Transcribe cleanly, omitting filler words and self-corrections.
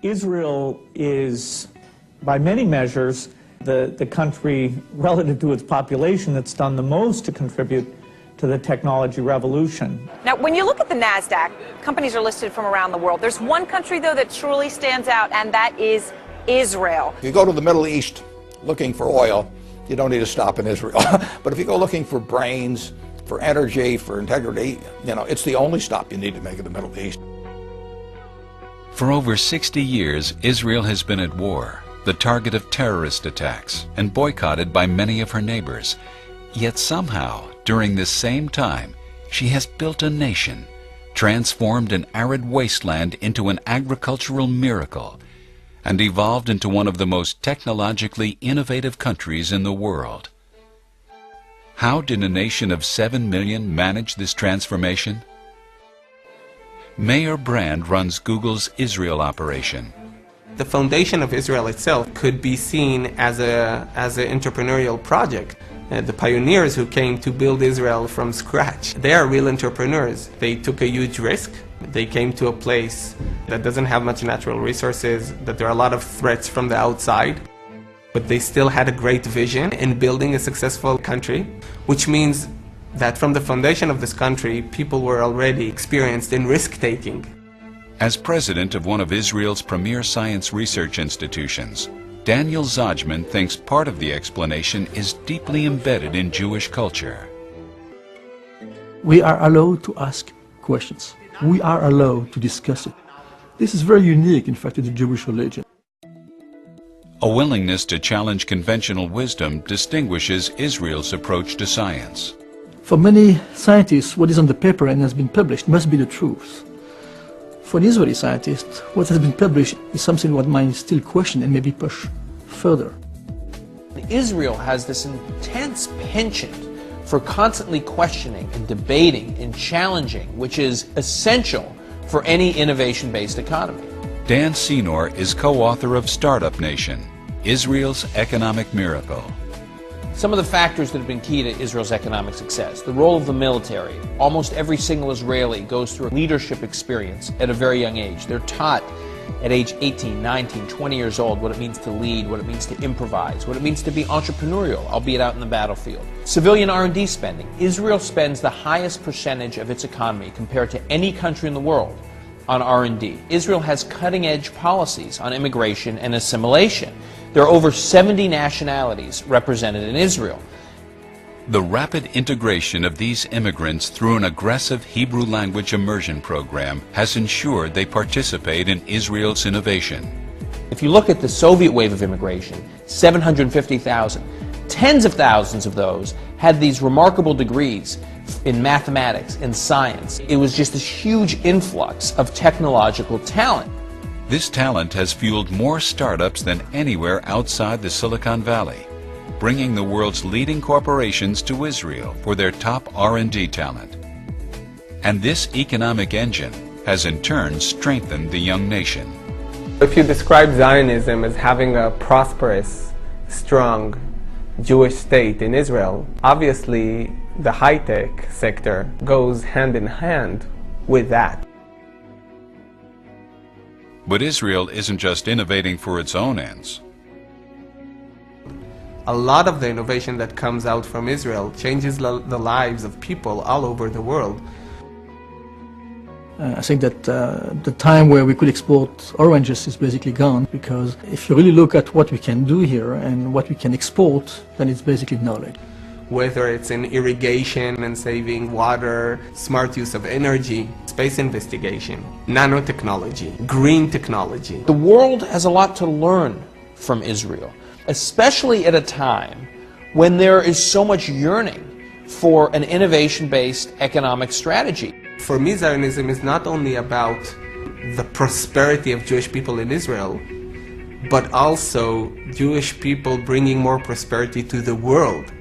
Israel is, by many measures, the country relative to its population that's done the most to contribute to the technology revolution. Now, when you look at the NASDAQ, companies are listed from around the world. There's one country, though, that truly stands out, and that is Israel. If you go to the Middle East looking for oil, you don't need to stop in Israel. But if you go looking for brains, for energy, for integrity, it's the only stop you need to make in the Middle East. For over 60 years, Israel has been at war, the target of terrorist attacks, and boycotted by many of her neighbors. Yet somehow, during this same time, she has built a nation, transformed an arid wasteland into an agricultural miracle, and evolved into one of the most technologically innovative countries in the world. How did a nation of 7 million manage this transformation? Meir Brand runs Google's Israel operation. The foundation of Israel itself could be seen as an entrepreneurial project. The pioneers who came to build Israel from scratch, they are real entrepreneurs. They took a huge risk. They came to a place that doesn't have much natural resources, that there are a lot of threats from the outside, but they still had a great vision in building a successful country, which means that from the foundation of this country, people were already experienced in risk-taking. As president of one of Israel's premier science research institutions, Daniel Zodgman thinks part of the explanation is deeply embedded in Jewish culture. We are allowed to ask questions. We are allowed to discuss it. This is very unique, in fact, in the Jewish religion. A willingness to challenge conventional wisdom distinguishes Israel's approach to science. For many scientists, what is on the paper and has been published must be the truth. For an Israeli scientist, what has been published is something one might still question and maybe push further. Israel has this intense penchant for constantly questioning and debating and challenging, which is essential for any innovation-based economy. Dan Senor is co-author of Startup Nation, Israel's Economic Miracle. Some of the factors that have been key to Israel's economic success: the role of the military. Almost every single Israeli goes through a leadership experience at a very young age. They're taught at age 18, 19, 20 years old what it means to lead, what it means to improvise, what it means to be entrepreneurial, albeit out in the battlefield. Civilian R&D spending. Israel spends the highest percentage of its economy compared to any country in the world on R&D. Israel has cutting-edge policies on immigration and assimilation. There are over 70 nationalities represented in Israel. The rapid integration of these immigrants through an aggressive Hebrew language immersion program has ensured they participate in Israel's innovation. If you look at the Soviet wave of immigration, 750,000, tens of thousands of those had these remarkable degrees in mathematics and science. It was just this huge influx of technological talent. This talent has fueled more startups than anywhere outside the Silicon Valley, bringing the world's leading corporations to Israel for their top R&D talent. And this economic engine has in turn strengthened the young nation. If you describe Zionism as having a prosperous, strong Jewish state in Israel, obviously the high-tech sector goes hand in hand with that. But Israel isn't just innovating for its own ends. A lot of the innovation that comes out from Israel changes the lives of people all over the world. I think that the time where we could export oranges is basically gone, because if you really look at what we can do here and what we can export, then it's basically knowledge. Whether it's in irrigation and saving water, smart use of energy, space investigation, nanotechnology, green technology. The world has a lot to learn from Israel, especially at a time when there is so much yearning for an innovation-based economic strategy. For me, Zionism is not only about the prosperity of Jewish people in Israel, but also Jewish people bringing more prosperity to the world.